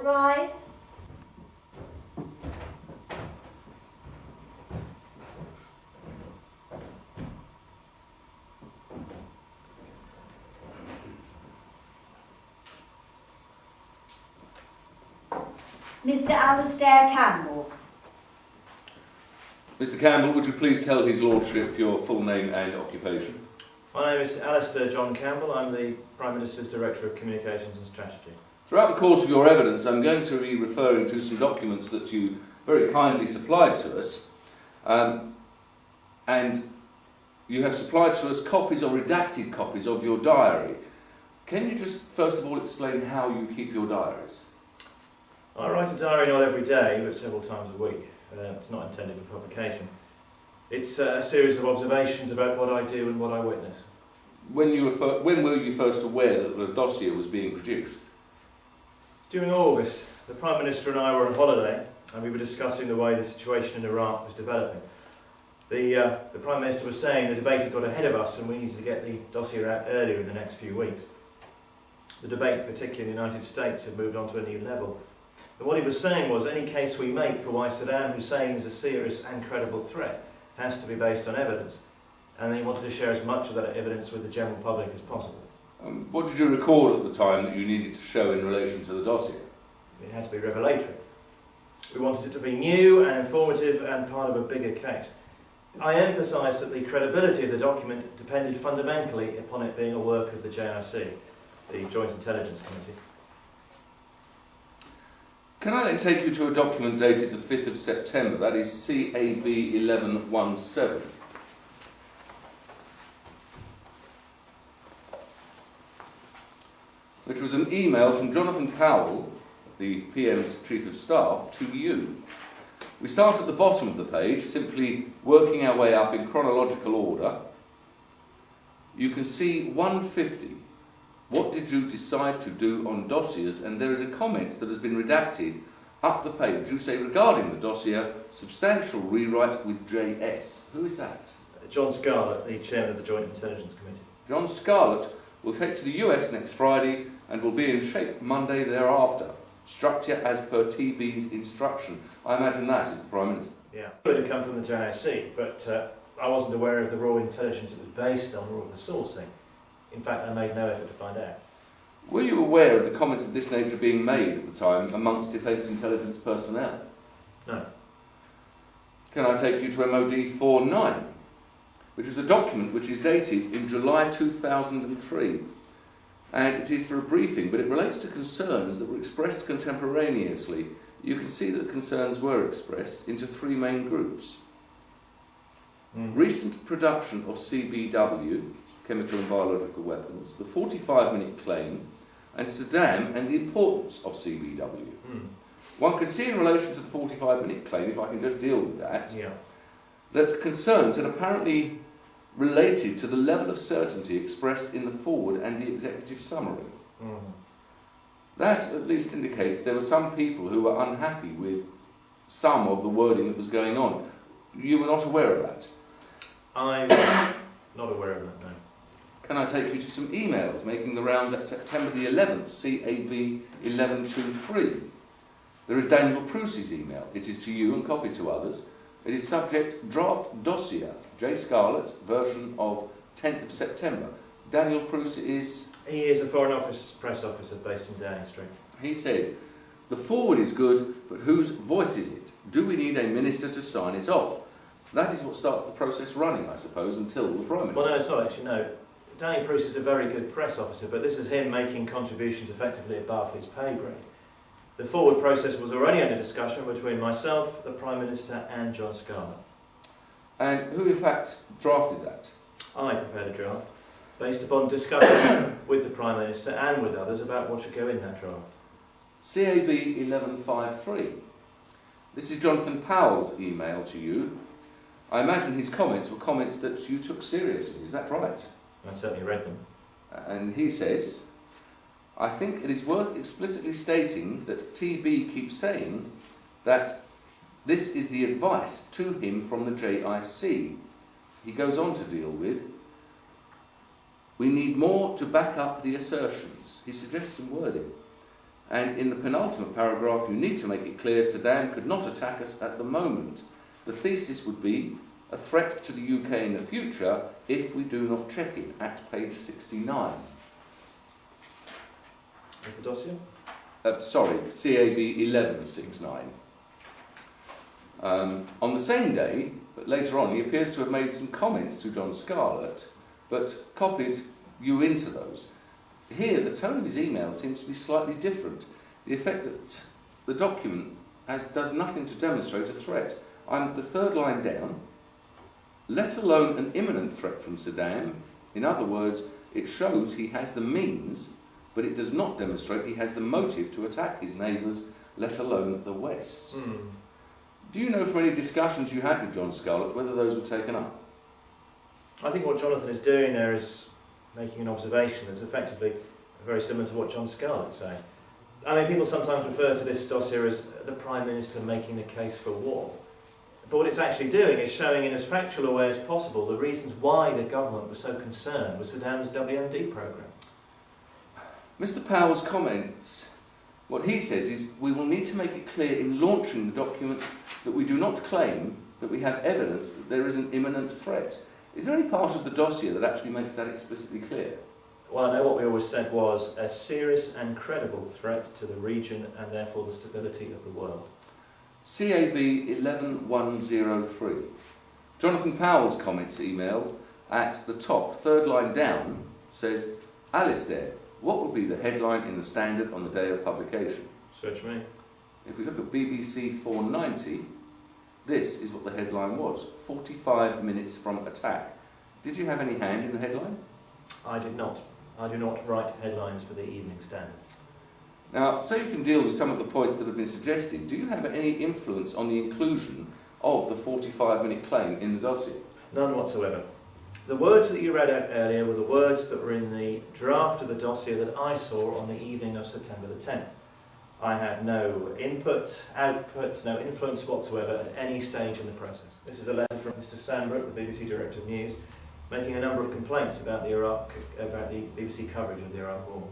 rise. Mr. Alastair Campbell. Mr. Campbell, would you please tell His Lordship your full name and occupation? My name is Mr. Alastair John Campbell. I'm the Prime Minister's Director of Communications and Strategy. Throughout the course of your evidence, I'm going to be referring to some documents that you very kindly supplied to us, and you have supplied to us copies or redacted copies of your diary. Can you just first of all explain how you keep your diaries? I write a diary not every day, but several times a week. It's not intended for publication. It's a series of observations about what I do and what I witness. When were you first aware that the dossier was being produced? During August, the Prime Minister and I were on holiday, and we were discussing the way the situation in Iraq was developing. The Prime Minister was saying the debate had got ahead of us and we needed to get the dossier out earlier in the next few weeks. The debate, particularly in the United States, had moved on to a new level. And what he was saying was any case we make for why Saddam Hussein is a serious and credible threat has to be based on evidence, and he wanted to share as much of that evidence with the general public as possible. What did you record at the time that you needed to show in relation to the dossier? It had to be revelatory. We wanted it to be new and informative and part of a bigger case. I emphasised that the credibility of the document depended fundamentally upon it being a work of the JIC, the Joint Intelligence Committee. Can I then take you to a document dated the 5th of September, that is CAB 1117. Which was an email from Jonathan Powell, the PM's Chief of Staff, to you. We start at the bottom of the page, simply working our way up in chronological order. You can see 150. What did you decide to do on dossiers? And there is a comment that has been redacted up the page. You say, regarding the dossier, substantial rewrite with JS. Who is that? John Scarlett, the Chairman of the Joint Intelligence Committee. John Scarlett will take to the US next Friday and will be in shape Monday thereafter. Structure as per TB's instruction. I imagine that is the Prime Minister. Yeah. It would have come from the JIC, but I wasn't aware of the raw intelligence it was based on or of the sourcing. In fact, I made no effort to find out. Were you aware of the comments of this nature being made at the time amongst Defence Intelligence personnel? No. Can I take you to MOD 49, which is a document which is dated in July 2003, and it is for a briefing, but it relates to concerns that were expressed contemporaneously. You can see that concerns were expressed into three main groups. Recent production of CBW, chemical and biological weapons, the 45-minute claim, and Saddam and the importance of CBW. One can see in relation to the 45-minute claim, if I can just deal with that, that concerns had apparently related to the level of certainty expressed in the forward and the executive summary. That at least indicates there were some people who were unhappy with some of the wording that was going on. You were not aware of that? I'm not aware of that, no. Can I take you to some emails making the rounds at September the 11th, CAB 1123? There is Daniel Pruse's email. It is to you and copied to others. It is subject draft dossier, J. Scarlett, version of 10th of September. Daniel Pruse is... He is a Foreign Office press officer based in Downing Street. He said, the forward is good, but whose voice is it? Do we need a minister to sign it off? That is what starts the process running, I suppose, until the Prime Minister. Well, no, it's not actually, no. Danny Pruce is a very good press officer, but this is him making contributions effectively above his pay grade. The forward process was already under discussion between myself, the Prime Minister and John Scarlett. And who in fact drafted that? I prepared a draft, based upon discussion with the Prime Minister and with others about what should go in that draft. CAB 1153. This is Jonathan Powell's email to you. I imagine his comments were comments that you took seriously, is that right? I certainly read them. And he says, I think it is worth explicitly stating that TB keeps saying that this is the advice to him from the JIC. He goes on to deal with, we need more to back up the assertions. He suggests some wording. And in the penultimate paragraph, you need to make it clear Saddam could not attack us at the moment. The thesis would be a threat to the UK in the future if we do not check it, at page 69. With the dossier? Sorry, CAB 1169. On the same day, but later on, he appears to have made some comments to John Scarlett, but copied you into those. Here, the tone of his email seems to be slightly different. The effect that the document does nothing to demonstrate a threat. I'm the third line down, let alone an imminent threat from Saddam. In other words, it shows he has the means, but it does not demonstrate he has the motive to attack his neighbours, let alone the West. Do you know from any discussions you had with John Scarlett whether those were taken up? I think what Jonathan is doing there is making an observation that's effectively very similar to what John Scarlett's saying. I mean, people sometimes refer to this dossier as the Prime Minister making the case for war. But what it's actually doing is showing in as factual a way as possible the reasons why the government was so concerned with Saddam's WMD programme. Mr. Powell's comments, what he says is, we will need to make it clear in launching the document that we do not claim that we have evidence that there is an imminent threat. Is there any part of the dossier that actually makes that explicitly clear? Well, I know what we always said was a serious and credible threat to the region and therefore the stability of the world. CAB 11103. Jonathan Powell's comments email at the top, third line down, says, Alastair, what would be the headline in the Standard on the day of publication? Search me. If we look at BBC 490, this is what the headline was, 45 minutes from attack. Did you have any hand in the headline? I did not. I do not write headlines for the Evening Standard. Now, so you can deal with some of the points that have been suggested, do you have any influence on the inclusion of the 45-minute claim in the dossier? None whatsoever. The words that you read out earlier were the words that were in the draft of the dossier that I saw on the evening of September the 10th. I had no input, output, no influence whatsoever at any stage in the process. This is a letter from Mr. Sandbrook, the BBC Director of News, making a number of complaints about the BBC coverage of the Iraq War.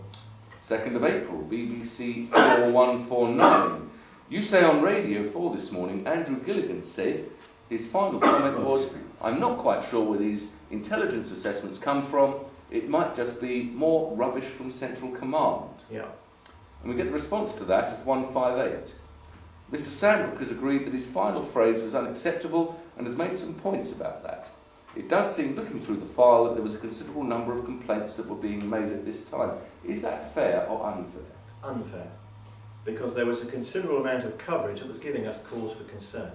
2nd of April, BBC 4149. You say on Radio 4 this morning, Andrew Gilligan said, his final comment was, I'm not quite sure where these intelligence assessments come from. It might just be more rubbish from Central Command. Yeah. And we get the response to that at 158. Mr. Sandbrook has agreed that his final phrase was unacceptable and has made some points about that. It does seem, looking through the file, that there was a considerable number of complaints that were being made at this time. Is that fair or unfair? Unfair. Because there was a considerable amount of coverage that was giving us cause for concern.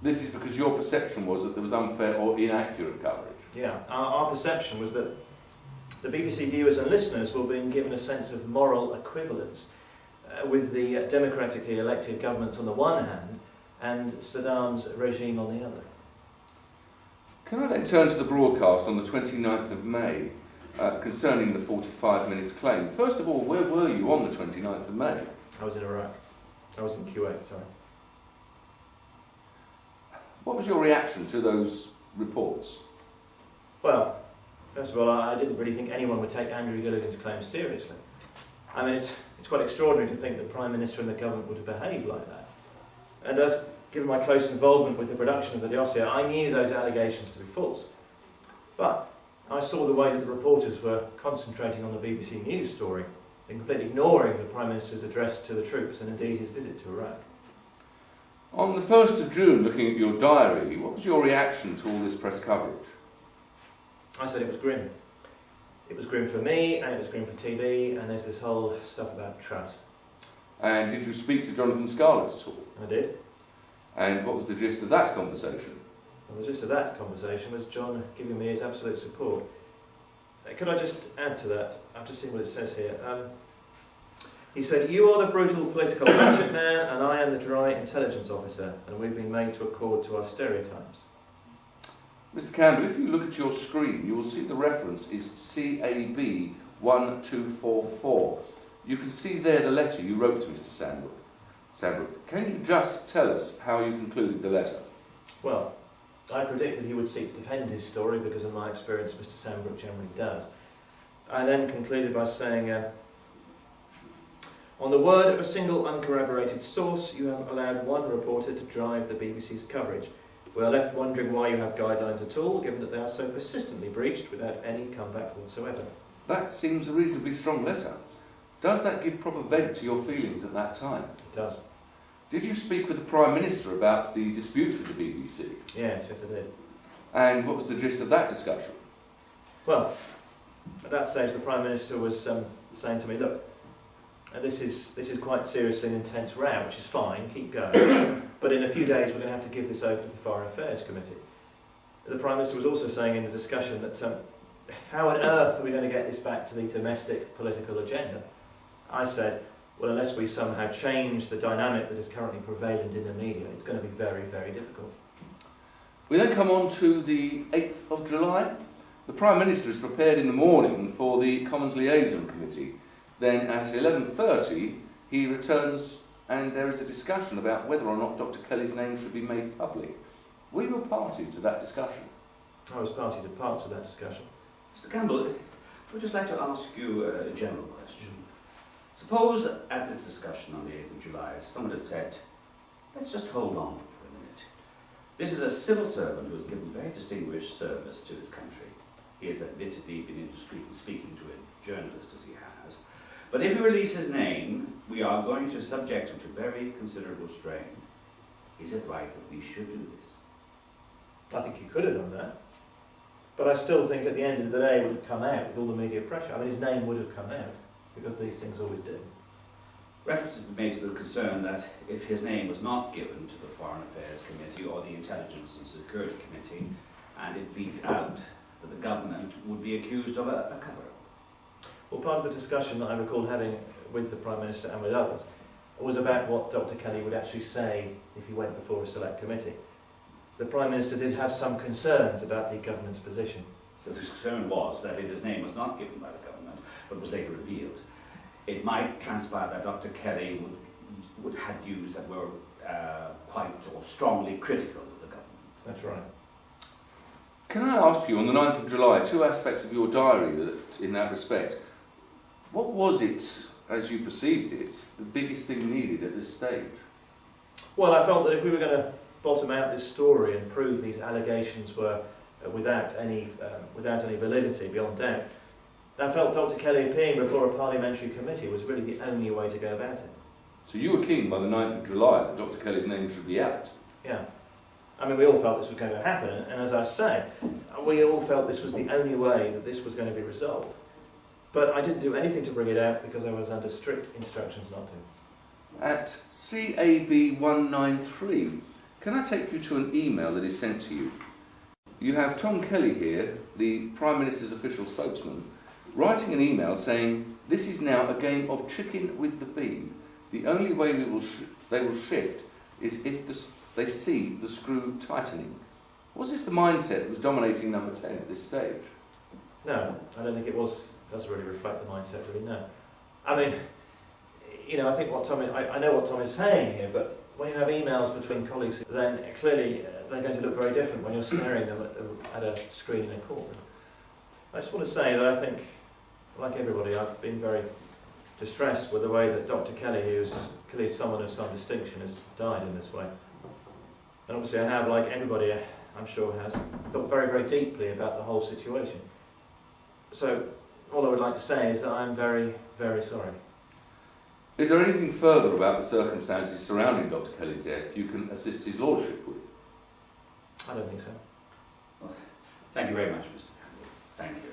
This is because your perception was that there was unfair or inaccurate coverage. Yeah, our perception was that the BBC viewers and listeners were being given a sense of moral equivalence with the democratically elected governments on the one hand and Saddam's regime on the other. Can I then turn to the broadcast on the 29th of May concerning the 45 minutes claim? First of all, where were you on the 29th of May? I was in Iraq. I was in Kuwait, sorry. What was your reaction to those reports? Well, first of all, I didn't really think anyone would take Andrew Gilligan's claim seriously. I mean, it's quite extraordinary to think the Prime Minister and the government would have behaved like that. And as given my close involvement with the production of the dossier, I knew those allegations to be false. But I saw the way that the reporters were concentrating on the BBC News story and completely ignoring the Prime Minister's address to the troops and indeed his visit to Iraq. On the 1st of June, looking at your diary, what was your reaction to all this press coverage? I said it was grim. It was grim for me, and it was grim for TV, and there's this whole stuff about trust. And did you speak to Jonathan Scarlett at all? I did. And what was the gist of that conversation? Well, the gist of that conversation was John giving me his absolute support. Could I just add to that? I've just seen what it says here. He said, you are the brutal political hatchet man, and I am the dry intelligence officer, and we've been made to accord to our stereotypes. Mr. Campbell, if you look at your screen, you will see the reference is CAB 1244. You can see there the letter you wrote to Mr. Sandbrook. Can you just tell us how you concluded the letter? Well, I predicted he would seek to defend his story because in my experience Mr. Sandbrook generally does. I then concluded by saying, On the word of a single uncorroborated source, you have allowed one reporter to drive the BBC's coverage. We are left wondering why you have guidelines at all, given that they are so persistently breached without any comeback whatsoever. That seems a reasonably strong letter. Does that give proper vent to your feelings at that time? It does. Did you speak with the Prime Minister about the dispute with the BBC? Yes, I did. And what was the gist of that discussion? Well, at that stage the Prime Minister was saying to me, look, this is quite seriously an intense row, which is fine, keep going, but in a few days we're going to have to give this over to the Foreign Affairs Committee. The Prime Minister was also saying in the discussion that how on earth are we going to get this back to the domestic political agenda? I said, well, unless we somehow change the dynamic that is currently prevalent in the media, it's going to be very, very difficult. We then come on to the 8th of July. The Prime Minister is prepared in the morning for the Commons Liaison Committee. Then at 11:30 he returns and there is a discussion about whether or not Dr. Kelly's name should be made public. Were you a party to that discussion? I was party to parts of that discussion. Mr. Campbell, I would just like to ask you a general question. Suppose at this discussion on the 8th of July, someone had said, let's just hold on for a minute. This is a civil servant who has given very distinguished service to his country. He has admittedly been indiscreet in speaking to a journalist as he has. But if we release his name, we are going to subject him to very considerable strain. Is it right that we should do this? I think he could have done that. But I still think at the end of the day it would have come out with all the media pressure. I mean, his name would have come out, because these things always do. Reference has been made to the concern that if his name was not given to the Foreign Affairs Committee or the Intelligence and Security Committee, and it leaked out, that the government would be accused of a cover-up. Well, part of the discussion that I recall having with the Prime Minister and with others was about what Dr. Kelly would actually say if he went before a select committee. The Prime Minister did have some concerns about the government's position. So the concern was that if his name was not given by the government, but was later revealed, it might transpire that Dr. Kelly would have views that were quite or strongly critical of the government. That's right. Can I ask you, on the 9th of July, two aspects of your diary that, in that respect. What was it, as you perceived it, the biggest thing needed at this stage? Well, I felt that if we were going to bottom out this story and prove these allegations were without any validity beyond doubt, I felt Dr. Kelly appearing before a parliamentary committee was really the only way to go about it. So you were keen by the 9th of July that Dr. Kelly's name should be out? Yeah. I mean, we all felt this was going to happen, and as I say, we all felt this was the only way that this was going to be resolved. But I didn't do anything to bring it out because I was under strict instructions not to. At CAB 193, can I take you to an email that is sent to you? You have Tom Kelly here, the Prime Minister's official spokesman, writing an email saying, "This is now a game of chicken with the bean. The only way they will shift is if they see the screw tightening." Was this the mindset that was dominating number 10 at this stage? No, I don't think it doesn't really reflect the mindset, really, no. I mean, you know, I think I know what Tom is saying here, but when you have emails between colleagues, then clearly they're going to look very different when you're staring them at a screen in a courtroom. I just want to say that I think, like everybody, I've been very distressed with the way that Dr. Kelly, who's clearly someone of some distinction, has died in this way. And obviously I have, like everybody I'm sure has, thought very, very deeply about the whole situation. So all I would like to say is that I'm very, very sorry. Is there anything further about the circumstances surrounding Dr. Kelly's death you can assist his lordship with? I don't think so. Well, thank you very much, Mr. Campbell. Thank you.